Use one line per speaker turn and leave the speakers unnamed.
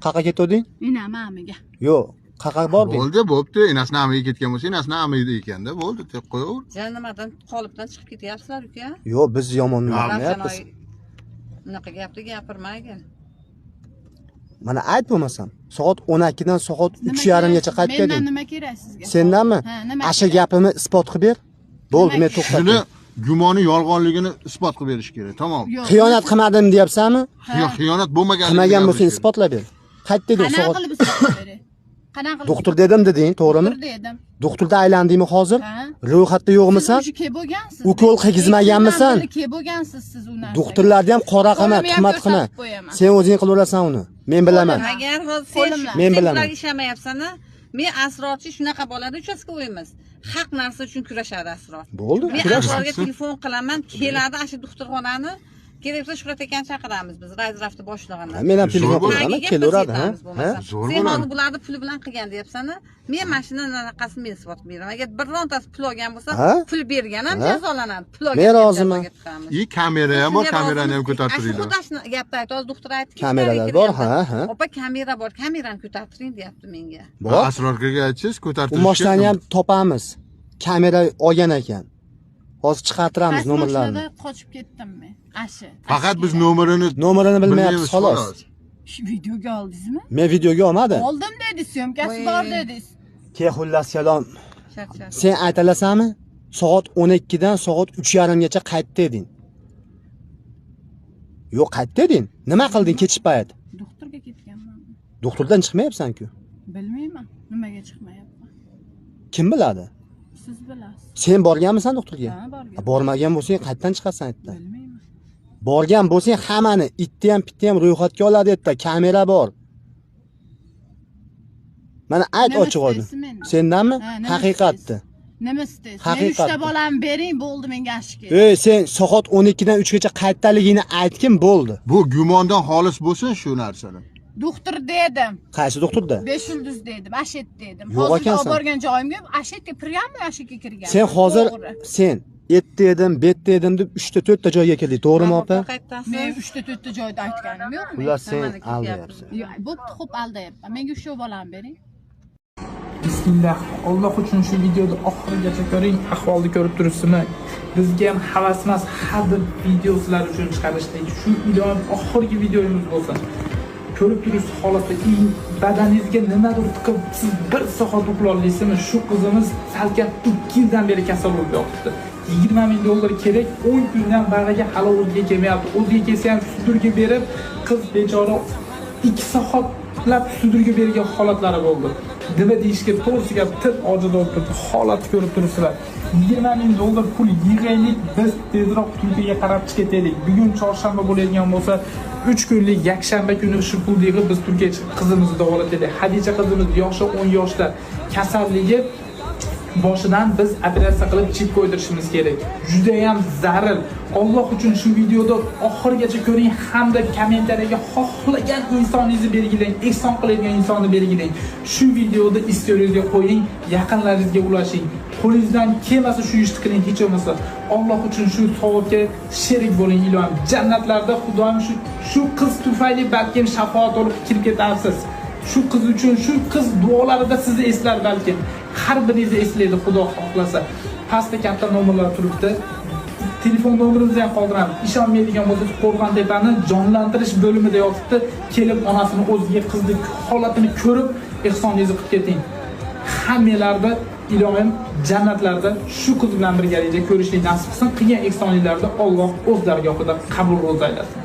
Qaqa ketding?
Menam amiga.
Yo'q, qaqa bording.
Bo'ldi, bo'pti. Enasini amiga ketgan bo'lsa, enasini amiga ekanda, bo'ldi, deb qo'yaver.
Janimadan qolipdan chiqib ketyapsizlar uka.
Yo'q, biz yomon niyatlayapmiz.
Unaqa gapni gapirmagin.
Mana ayt bo'lmasam, soat 12 dan soat 3:30 gacha qaytib kelding.
Mendan nima kerak sizga?
Sendanmi? Asha gapimni isbot qilib ber. Bo'ldi, men to'xtatdim.
Shuni gumoni yolg'onligini isbot qilib berish kerak, tamom.
Xiyonat qilmadim deyapsanmi?
Xiyonat bo'lmaganligini.
Qilmagan bo'lsang isbotlab ber. Qayt deding
Qanaqa
soat.
qilib isbotlab beray? Qanaqa qilib?
Doktor dedim deding, to'g'rimi?
Doktor dedim.
Doktorda aylandingmi hozir?
Ha.
Ro'yxatda yo'qmisan?
Siz kelib bo'lgansiz.
Ukol qilgizmaganmisan?
Kelib bo'lgansiz siz u narsaga.
Doktorlarni ham qora qilma, tuhmat qilma. Sen o'zing qilaverasan uni. Men bilaman.
Agar hozir
Qo'limdan.
Men bilaman.
ishlamayapsan-a, men asrorchi shunaqa bo'ladi, uchastka emas. Haq narsa uchun kurashadi asror.
Bo'ldi,
Men
kurash.
asrorga telefon qilaman, keladi ana shu doktorxonani. Kerak bo'lsa Shuhrat akani chaqiramiz biz, rayzrafni boshlig'ini.
Men ham telefon qilaman, kelaveradi, ha?
Zo'r
Sen
bo'ladi.
hozir bularni puli bilan qilgan deyapsan-a? Men mashinani anaqasini men isbot beraman. Agar birontasi pul olgan bo'lsa,
Ha?
pul bergan ham
Ha?
jazolanadi. Pul olgan.
Men roziman.
И kamera ham bor, kamerani ham ko'tartiringlar.
Xuddi gapni aytdi, hozir doktor aytdi.
Kameralar bor, ha, ha.
Opa, kamera bor, kamerani ko'tartiring deyapti menga.
Bor.
Asrorga aytsangiz
U
ko'tartirish.
mashinani ham topamiz. Kamera olgan ekan. Hozir chiqartiramiz nomerlarini.
Qochib ketdim men. Ashi.
Faqat biz nomerini
Bilmayapmiz xolos.
Shu videoga oldingizmi?
Men videoga olmadim.
Oldim dedi, syomkasi bor dedingiz.
Ke xullas kalom.
Charchab.
Sen aytalasanmi? Soat 12 dan soat 3:30 gacha qaytdi deding. Yo'q, qaytdi deding. Nima qilding kechib payt?
Doktorga ketganman.
Doktordan chiqmayapsan-ku.
Bilmayman, nimaga chiqmayapman.
Kim biladi?
Siz bilasiz.
Sen borganmisan doktorga?
Ha, borgan.
Bormagan bo'lsang qayerdan chiqasan aytdi.
Bilmayman.
Borgan bo'lsang hammani itni ham pitni ham ro'yxatga oladi aytdi. Kamera bor. Mana ayt
Nima
ochiq oydin.
istaysiz mendan?
Sendanmi?
Ha, nima
Haqiqatni.
Nima istaysiz? Men
Haqiqatni.
3ta bolamni bering, bo'ldi menga ashi kerak.
Ey, sen soat 12 dan 3 gacha qayerdaligingni aytgin bo'ldi.
Bu gumondan xolis bo'lsin shu narsani.
Doktor dedim.
Qaysi doktorda?
5 yulduz dedim, Ashet dedim.
Yo'q
Hozir
ekansan.
olib borgan joyimga Ashetga kirganmi, Ashetga kirgan.
Sen hozir
To'g'ri.
sen etdi edim, betdi edim deb 3 ta 4 ta joyga keldik, to'g'rimi opa?
Men 3 ta 4 ta joyda aytganim yo'qmi?
Ular sen aldayapsan.
Yo'q, bo'pti, xo'p aldayapman. Menga 3 ta bolamni bering.
Bismillah, Alloh uchun shu videoni oxirigacha ko'ring, ahvolni ko'rib turibsizmi? Bizga ham havas emas, har bir video sizlar uchun chiqarishlik. Shu iloyim oxirgi videomiz bo'lsin. Ko'rib turibsiz holatda badaningizga nimadir tiqib, siz 1 soat uxlay olasizmi? Shu qizimiz salkam 2 yildan beri kasal bo'lib yotibdi. 20 ming dollar kerak, 10 kundan bariga hali o'ziga kelmayapti. O'ziga kelsa ham sudurga berib, qiz bechora 2 soatlab sudurga bergan holatlari bo'ldi. Nima deyishga to'g'risi gap til ojiz bo'lib turibdi. Holatni ko'rib turibsizlar. 20 ming dollar pul yig'aylik, biz tezroq Turkiyaga qarab ketaylik. Bugun chorshanba bo'ladigan bo'lsa, 3 kunlik yakshanba kuni shu pulni yig'ib biz Turkiyaga qizimizni davolataylik. Hadicha qizimiz yoshi 10 yoshda, kasalligi boshidan biz operatsiya qilib chip qo'ydirishimiz kerak. Juda ham zarur. Alloh uchun shu videoda oxirigacha ko'ring hamda kommentariyaga xohlagan insoningizni belgilang, ehson qiladigan insonni belgilang. Shu videoda istoriyangizga qo'ying, yaqinlaringizga ulashing. Qo'lingizdan kelmasa shu ishni qiling, hech bo'lmasa Alloh uchun shu savobga sherik bo'ling ilohim. Jannatlarda Xudoim shu qiz tufayli balkim shafoat olib kirib ketarsiz. Shu qiz uchun shu qiz duolarida sizni eslar balkim. Har biringizni eslaydi Xudo xohlasa. Pastda katta nomerlar turibdi. Telefon nomerimizni ham qoldiramiz. Ishonmaydigan bo'lsa Qo'rg'on-Tepani jonlantirish bo'limida yotibdi. Kelib onasini o'ziga qizning holatini ko'rib ehsoningizni qilib keting. Hammalarda ilohim jannatlarda shu qiz bilan birgalikda ko'rishni nasib qilsin. Qilgan ehsoningizlarni Alloh o'z dargohida qabul ro'za aylasin.